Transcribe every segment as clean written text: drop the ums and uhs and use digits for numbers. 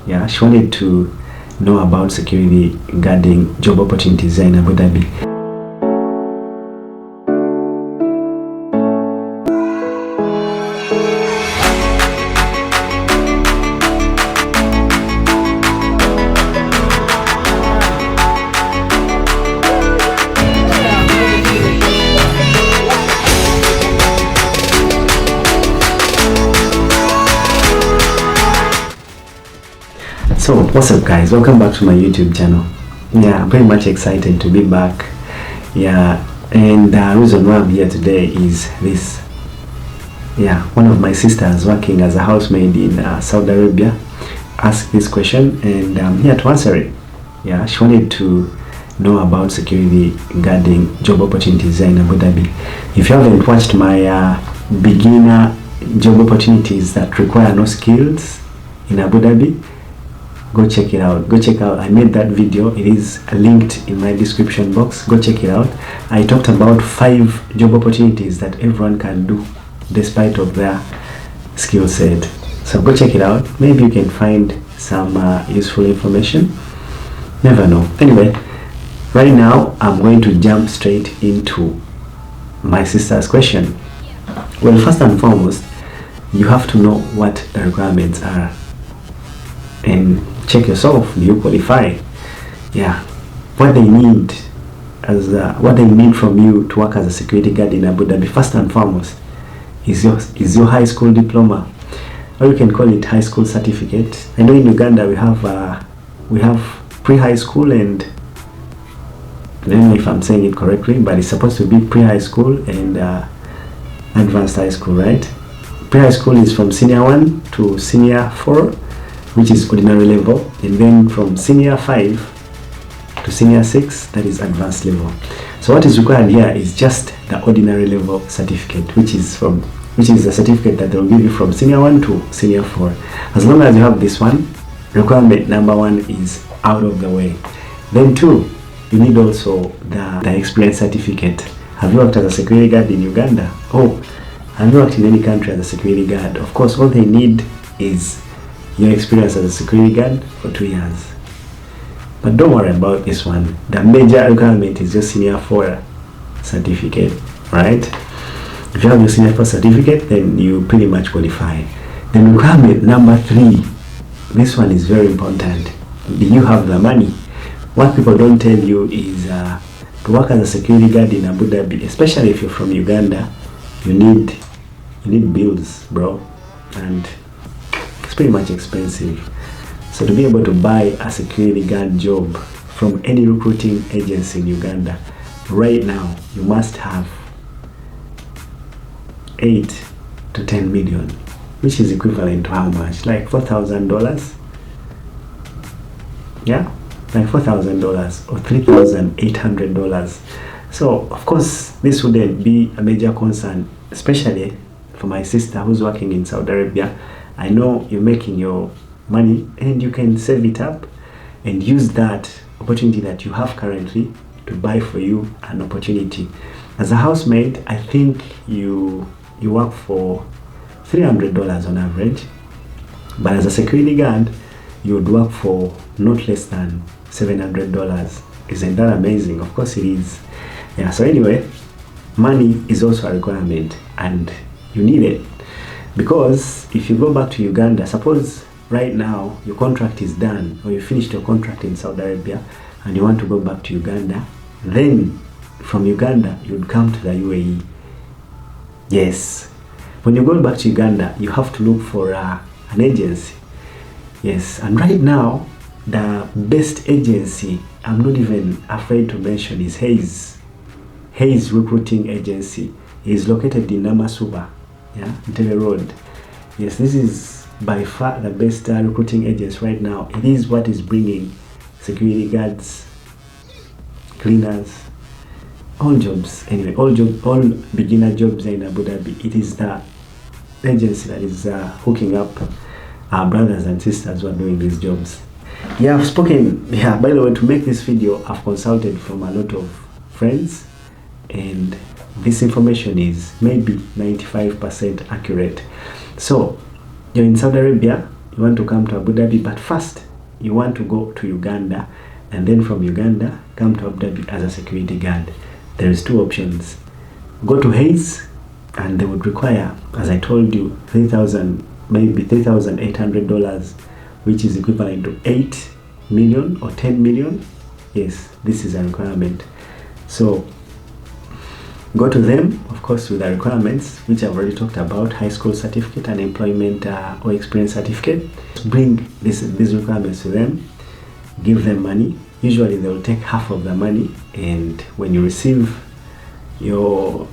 Yeah, she wanted to know about security guarding job opportunities in Abu Dhabi. So what's up guys, welcome back to my YouTube channel. Yeah, I'm very much excited to be back. Yeah, and the reason why I'm here today is this. Yeah, one of my sisters working as a housemaid in Saudi Arabia asked this question and I'm here to answer it. Yeah, she wanted to know about security guarding job opportunities in Abu Dhabi. If you haven't watched my beginner job opportunities that require no skills in Abu Dhabi, go check it out. Go check out, I made that video. It is linked in my description box. Go check it out. I talked about 5 job opportunities that everyone can do despite of their skill set. So go check it out. Maybe you can find some useful information. Never know. Anyway, right now I'm going to jump straight into my sister's question. Well, first and foremost, you have to know what the requirements are and check yourself. Do you qualify? Yeah, what they need what they need from you to work as a security guard in Abu Dhabi, first and foremost, is your high school diploma, or you can call it high school certificate. I know in Uganda we have pre-high school, and I don't know if I'm saying it correctly, but it's supposed to be pre-high school and advanced high school, right? Pre-high school is from senior 1 to senior 4, which is ordinary level, and then from senior 5 to senior 6, that is advanced level. So what is required here is just the ordinary level certificate, which is the certificate that they'll give you from senior 1 to senior 4. As long as you have this one, requirement number 1 is out of the way. Then 2, you need also the experience certificate. Have you worked as a security guard in Uganda? Oh, have you worked in any country as a security guard? Of course, all they need is your experience as a security guard for 2 years. But don't worry about this one. The major requirement is your senior 4 certificate, right? If you have your senior 4 certificate, then you pretty much qualify. Then requirement number 3, this one is very important. Do you have the money? What people don't tell you is to work as a security guard in Abu Dhabi, especially if you're from Uganda, you need bills, bro, and it's pretty much expensive. So to be able to buy a security guard job from any recruiting agency in Uganda right now, you must have 8 to 10 million, which is equivalent to how much? Like $4,000? Yeah, like $4,000 or $3,800. So of course this wouldn't be a major concern, especially for my sister who's working in Saudi Arabia. I know you're making your money and you can save it up and use that opportunity that you have currently to buy for you an opportunity. As a housemaid, I think you work for $300 on average, but as a security guard, you would work for not less than $700. Isn't that amazing? Of course it is. Yeah, so anyway, money is also a requirement and you need it. Because if you go back to Uganda, suppose right now your contract is done, or you finished your contract in Saudi Arabia and you want to go back to Uganda, then from Uganda you would come to the UAE. Yes, when you go back to Uganda, you have to look for an agency. Yes, and right now the best agency, I'm not even afraid to mention, is Hayes Recruiting Agency. It is located in Namasuba. Yeah, Entebbe Road. Yes, this is by far the best recruiting agency right now. It is what is bringing security guards, cleaners, all jobs. Anyway, all beginner jobs in Abu Dhabi. It is the agency that is hooking up our brothers and sisters who are doing these jobs. Yeah, I've spoken. Yeah, by the way, to make this video, I've consulted from a lot of friends, and this information is maybe 95% accurate. So you're in Saudi Arabia, you want to come to Abu Dhabi, but first you want to go to Uganda, and then from Uganda come to Abu Dhabi as a security guard. There is two options. Go to Hayes, and they would require, as I told you, maybe $3,800, which is equivalent to 8 million or 10 million. Yes, this is a requirement. So go to them, of course, with the requirements which I've already talked about: high school certificate and employment or experience certificate. Bring these requirements to them, give them money. Usually they will take half of the money, and when you receive your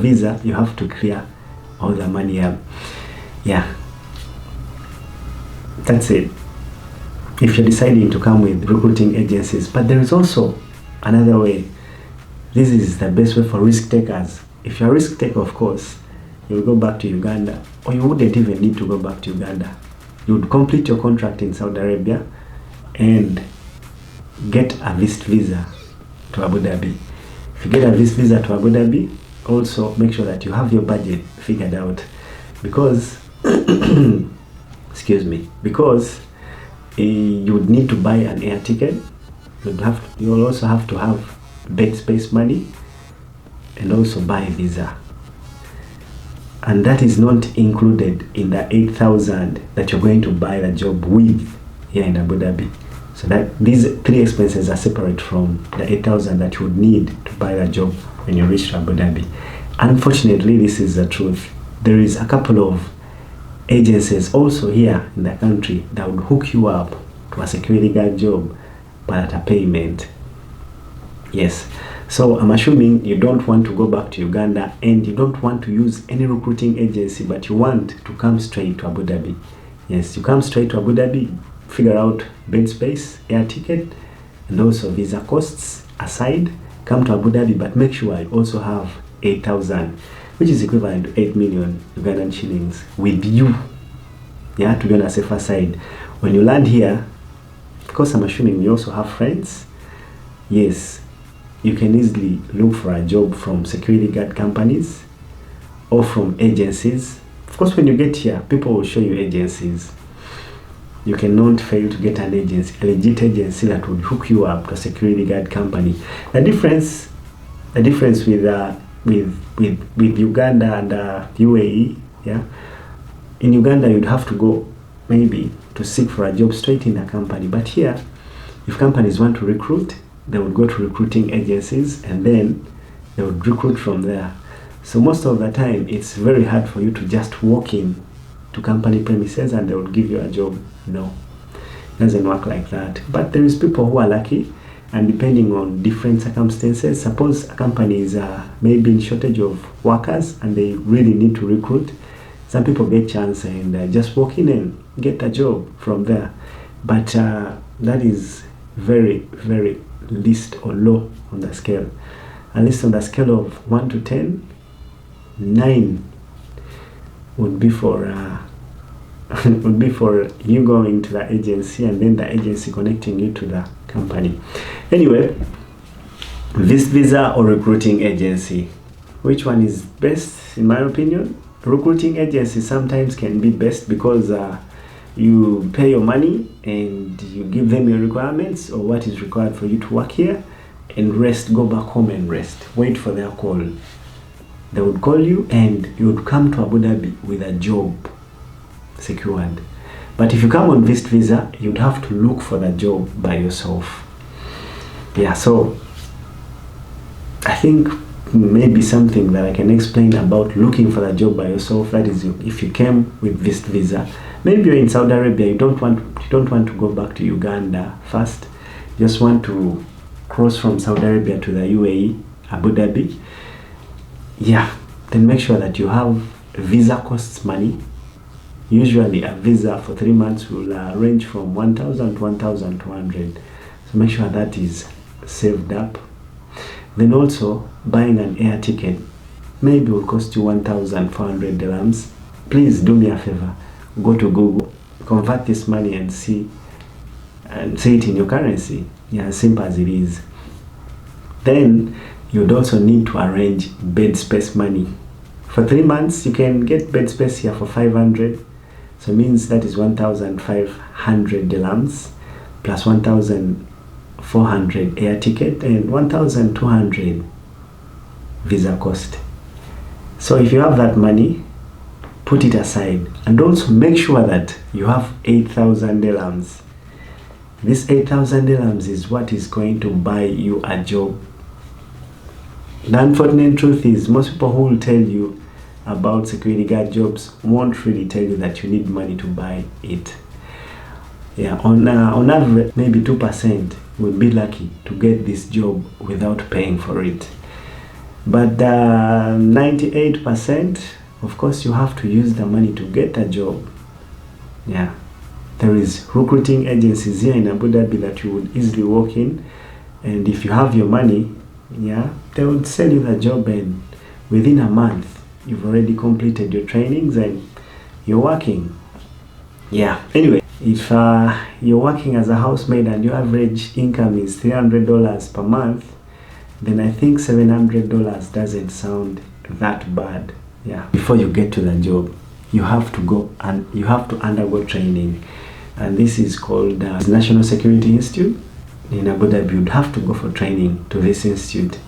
visa, you have to clear all the money up. Yeah, that's it. If you're deciding to come with recruiting agencies, but there is also another way. This is the best way for risk takers. If you're a risk taker, of course, you'll go back to Uganda, or you wouldn't even need to go back to Uganda. You would complete your contract in Saudi Arabia and get a visit visa to Abu Dhabi. If you get a visit visa to Abu Dhabi, also make sure that you have your budget figured out, because excuse me, because you would need to buy an air ticket. You'll also have to have bed space money and also buy a visa. And that is not included in the 8,000 that you're going to buy the job with here in Abu Dhabi. So that these three expenses are separate from the 8,000 that you would need to buy the job when you reach Abu Dhabi. Unfortunately, this is the truth. There is a couple of agencies also here in the country that would hook you up to a security guard job, but at a payment. Yes, so I'm assuming you don't want to go back to Uganda, and you don't want to use any recruiting agency, but you want to come straight to Abu Dhabi. Yes, you come straight to Abu Dhabi, figure out bed space, air ticket, and also visa costs aside, come to Abu Dhabi, but make sure you also have 8,000, which is equivalent to 8 million Ugandan shillings with you. Yeah, to be on a safer side. When you land here, of course, I'm assuming you also have friends. Yes, you can easily look for a job from security guard companies or from agencies. Of course, when you get here, people will show you agencies. You cannot fail to get an agency, a legit agency that would hook you up to a security guard company. The difference with Uganda and UAE, yeah, in Uganda you'd have to go maybe to seek for a job straight in the company, but here, if companies want to recruit, they would go to recruiting agencies and then they would recruit from there. So most of the time, it's very hard for you to just walk in to company premises and they would give you a job. No, it doesn't work like that. But there is people who are lucky, and depending on different circumstances, suppose a company is maybe in shortage of workers and they really need to recruit, some people get chance and just walk in and get a job from there. But that is very, very least or low on the scale. At least on the scale of 1 to 10, 9 would be for would be for you going to the agency and then the agency connecting you to the company. Anyway, this visa or recruiting agency, which one is best? In my opinion, recruiting agency sometimes can be best because you pay your money and you give them your requirements or what is required for you to work here and rest, go back home and rest, wait for their call. They would call you and you would come to Abu Dhabi with a job secured. But if you come on visit visa, you'd have to look for the job by yourself. Yeah, so I think maybe something that I can explain about looking for the job by yourself, that is, if you came with visit visa, maybe you're in Saudi Arabia, you don't want to go back to Uganda first, you just want to cross from Saudi Arabia to the UAE, Abu Dhabi. Yeah, then make sure that you have visa costs money. Usually a visa for 3 months will range from 1,000 to 1,200. So make sure that is saved up. Then also buying an air ticket maybe will cost you 1,400 dirhams. Please do me a favor. Go to Google, convert this money and see it in your currency. Yeah, as simple as it is. Then you'd also need to arrange bed space money For 3 months, you can get bed space here for 500. So means that is 1,500 dirhams plus 1,400 air ticket and 1,200 visa cost. So if you have that money, put it aside, and also make sure that you have 8,000 dirhams. This 8,000 dirhams is what is going to buy you a job. The unfortunate truth is, most people who will tell you about security guard jobs won't really tell you that you need money to buy it. Yeah, on average, maybe 2% would be lucky to get this job without paying for it. But 98%, of course, you have to use the money to get a job. Yeah, there is recruiting agencies here in Abu Dhabi that you would easily walk in, and if you have your money, yeah, they would sell you the job, and within a month you've already completed your trainings and you're working. Yeah, anyway, if you're working as a housemaid and your average income is $300 per month, then I think $700 doesn't sound that bad. Yeah, before you get to the job, you have to go and you have to undergo training, and this is called National Security Institute in Abu Dhabi. You'd have to go for training to this institute.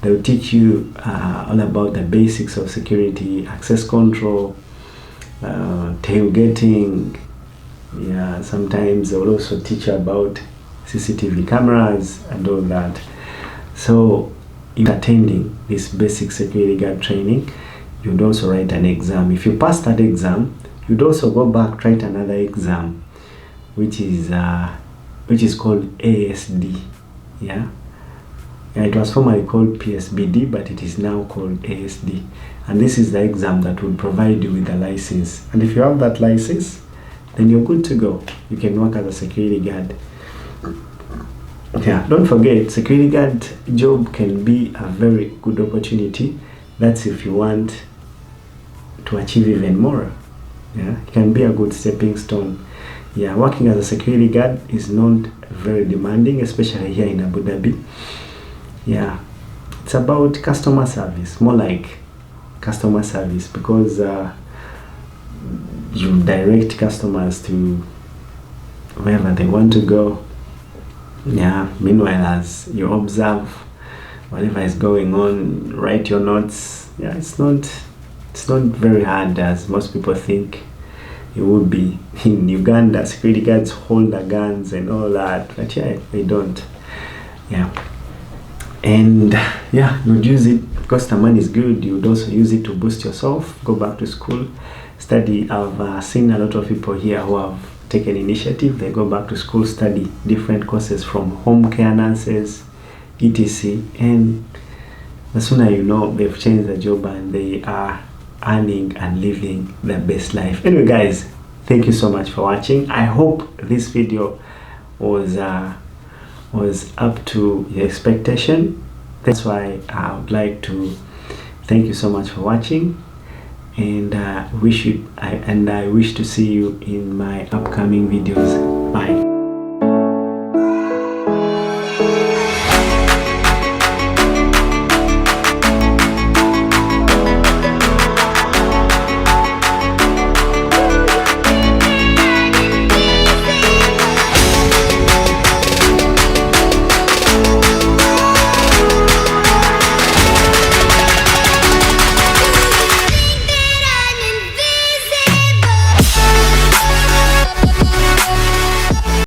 They will teach you all about the basics of security, access control, tailgating. Yeah, sometimes they will also teach you about CCTV cameras and all that. So, if attending this basic security guard training, you'd also write an exam. If you pass that exam, you'd also go back, write another exam, which is called ASD. Yeah. It was formerly called PSBD, but it is now called ASD. And this is the exam that will provide you with the license. And if you have that license, then you're good to go. You can work as a security guard. Yeah, don't forget, security guard job can be a very good opportunity. That's if you want to achieve even more. Yeah, it can be a good stepping stone. Yeah, working as a security guard is not very demanding, especially here in Abu Dhabi. Yeah, it's about customer service, more like customer service, because you direct customers to wherever they want to go. Yeah, meanwhile, as you observe whatever is going on, write your notes. Yeah, it's not very hard as most people think it would be. In Uganda, security guards hold the guns and all that, but yeah, they don't. Yeah. And yeah, you'd use it because the money is good. You would also use it to boost yourself, go back to school, study. I've seen a lot of people here who have taken initiative. They go back to school, study different courses from home care nurses, etc. And the sooner you know, they've changed the job and they are earning and living their best life. Anyway, guys, thank you so much for watching. I hope this video was up to your expectation. That's why I would like to thank you so much for watching, and I wish to see you in my upcoming videos. Bye.